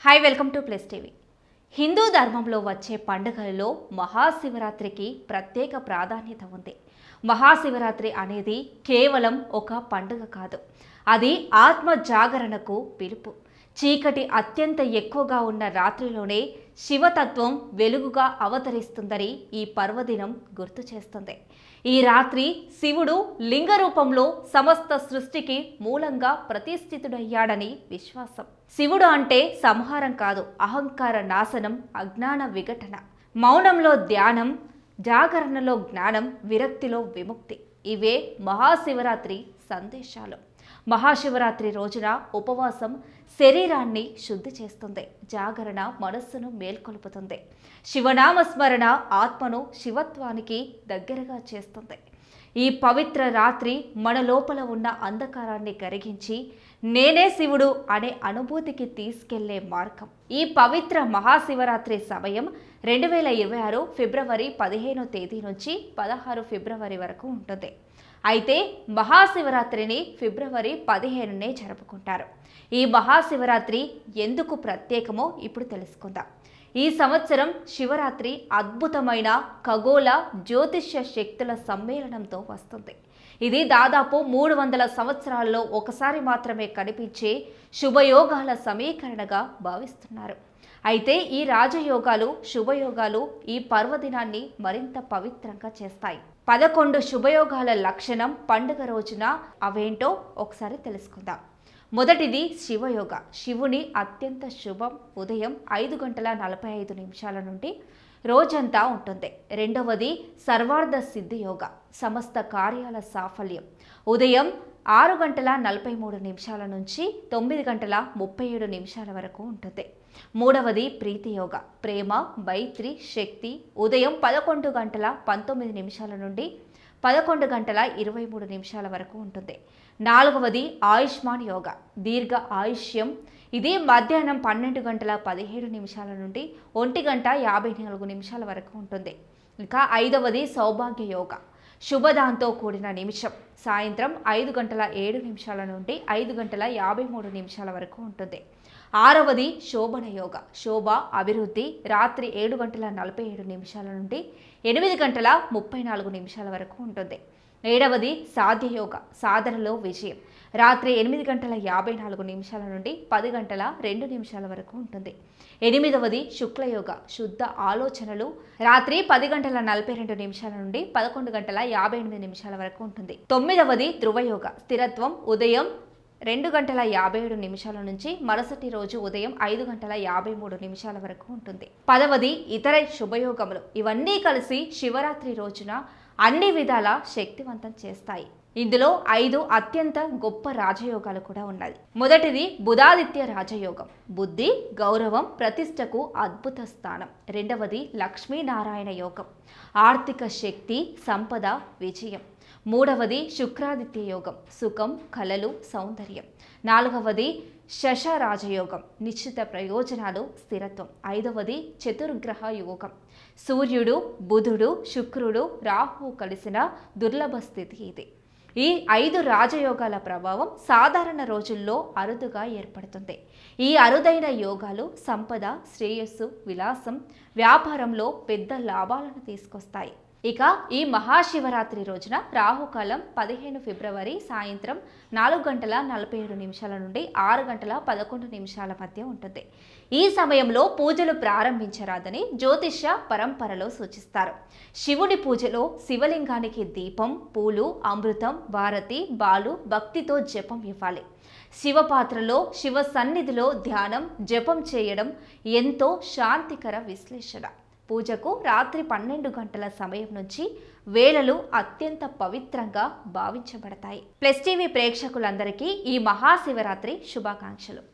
Hi, welcome to plus TV. Hindu ధర్మంలో వచ్చే పండుగలలో మహాశివరాత్రికి ప్రత్యేక ప్రాధాన్యత ఉంది. మహాశివరాత్రి అనేది కేవలం ఒక పండుగ కాదు, అది ఆత్మ జాగరణకు పిలుపు. చీకటి అత్యంత ఎక్కువగా ఉన్న రాత్రిలోనే శివతత్వం వెలుగుగా అవతరిస్తుందని ఈ పర్వదినం గుర్తు చేస్తుంది. ఈ రాత్రి శివుడు లింగ రూపంలో సమస్త సృష్టికి మూలంగా ప్రతిష్ఠితుడయ్యాడని విశ్వాసం. శివుడు అంటే సంహారం కాదు, అహంకార నాశనం, అజ్ఞాన విఘటన. మౌనంలో ధ్యానం, జాగరణలో జ్ఞానం, విరక్తిలో విముక్తి. ఇవే మహాశివరాత్రి సందేశాలు. మహాశివరాత్రి రోజున ఉపవాసం శరీరాన్ని శుద్ధి చేస్తుంది, జాగరణ మనస్సును మేల్కొల్పుతుంది, శివనామస్మరణ ఆత్మను శివత్వానికి దగ్గరగా చేస్తుంది. ఈ పవిత్ర రాత్రి మన లోపల ఉన్న అంధకారాన్ని కరిగించి నేనే శివుడు అనే అనుభూతికి తీసుకెళ్లే మార్గం. ఈ పవిత్ర మహాశివరాత్రి సమయం 2026 ఫిబ్రవరి 15వ తేదీ నుంచి 16 ఫిబ్రవరి వరకు ఉంటుంది. అయితే మహాశివరాత్రిని ఫిబ్రవరి 15నే జరుపుకుంటారు. ఈ మహాశివరాత్రి ఎందుకు ప్రత్యేకమో ఇప్పుడు తెలుసుకుందాం. ఈ సంవత్సరం శివరాత్రి అద్భుతమైన ఖగోళ జ్యోతిష్య శక్తుల సమ్మేళనంతో వస్తుంది. ఇది దాదాపు 300 సంవత్సరాల్లో ఒకసారి మాత్రమే కనిపించే శుభయోగాల సమీకరణగా భావిస్తున్నారు. అయితే ఈ రాజయోగాలు, శుభయోగాలు ఈ పర్వదినాన్ని మరింత పవిత్రంగా చేస్తాయి. 11 శుభయోగాల లక్షణం పండుగ రోజున అవేంటో ఒకసారి తెలుసుకుందాం. మొదటిది శివయోగ. శివుని అత్యంత శుభం ఉదయం 5:45 నుండి రోజంతా ఉంటుంది. రెండవది సర్వార్థ సిద్ధి యోగ, సమస్త కార్యాల సాఫల్యం. ఉదయం 6:43 నుంచి 9:37 వరకు ఉంటుంది. మూడవది ప్రీతి యోగ, ప్రేమ, మైత్రి, శక్తి. ఉదయం 11:19 నుండి 11:23 వరకు ఉంటుంది. నాలుగవది ఆయుష్మాన్ యోగ, దీర్ఘ ఆయుష్యం. ఇది మధ్యాహ్నం 12:17 నుండి 1:54 వరకు ఉంటుంది. ఇంకా ఐదవది సౌభాగ్య యోగ, శుభదాంతో కూడిన నిమిషం. సాయంత్రం 5:07 నుండి 5:53 వరకు ఉంటుంది. ఆరవది శోభన యోగ, శోభ, అభివృద్ధి. రాత్రి 7:47 నుండి 8:34 వరకు ఉంటుంది. ఏడవది సాధ్య యోగ, సాధనలో విజయం. రాత్రి 8:54 నుండి 10:02 వరకు ఉంటుంది. ఎనిమిదవది శుక్లయోగ, శుద్ధ ఆలోచనలు. రాత్రి 10:42 నుండి 11:58 వరకు ఉంటుంది. తొమ్మిదవది ధ్రువయోగ, స్థిరత్వం. ఉదయం 2:57 నుంచి మరుసటి రోజు ఉదయం 5:53 వరకు ఉంటుంది. పదవది ఇతర శుభయోగములు. ఇవన్నీ కలిసి శివరాత్రి రోజున అన్ని విధాల శక్తివంతం చేస్తాయి. ఇందులో 5 అత్యంత గొప్ప రాజయోగాలు కూడా ఉన్నాయి. మొదటిది బుధాదిత్య రాజయోగం, బుద్ధి, గౌరవం, ప్రతిష్టకు అద్భుత స్థానం. రెండవది లక్ష్మీనారాయణ యోగం, ఆర్థిక శక్తి, సంపద, విజయం. మూడవది శుక్రాదిత్య యోగం, సుఖం, కళలు, సౌందర్యం. నాలుగవది శశ రాజయోగం, నిశ్చిత ప్రయోజనాలు, స్థిరత్వం. ఐదవది చతుర్గ్రహ యోగం, సూర్యుడు, బుధుడు, శుక్రుడు, రాహువు కలిసిన దుర్లభ స్థితి ఇది. ఈ 5 రాజయోగాల ప్రభావం సాధారణ రోజుల్లో అరుదుగా ఏర్పడుతుంది. ఈ అరుదైన యోగాలు సంపద, శ్రేయస్సు, విలాసం, వ్యాపారంలో పెద్ద లాభాలను తీసుకొస్తాయి. ఇక ఈ మహాశివరాత్రి రోజున రాహుకాలం 15 ఫిబ్రవరి సాయంత్రం 4:47 నుండి 6:11 మధ్య ఉంటుంది. ఈ సమయంలో పూజలు ప్రారంభించరాదని జ్యోతిష్య పరంపరలో సూచిస్తారు. శివుడి పూజలో శివలింగానికి దీపం, పూలు, అమృతం, భారతి, బాలు, భక్తితో జపం ఇవ్వాలి. శివపాత్రలో, శివ సన్నిధిలో ధ్యానం, జపం చేయడం ఎంతో శాంతికర విశ్లేషణ. పూజకు రాత్రి 12 గంటల సమయం నుంచి వేళలు అత్యంత పవిత్రంగా భావించబడతాయి. ప్లస్ టీవీ ప్రేక్షకులందరికీ ఈ మహాశివరాత్రి శుభాకాంక్షలు.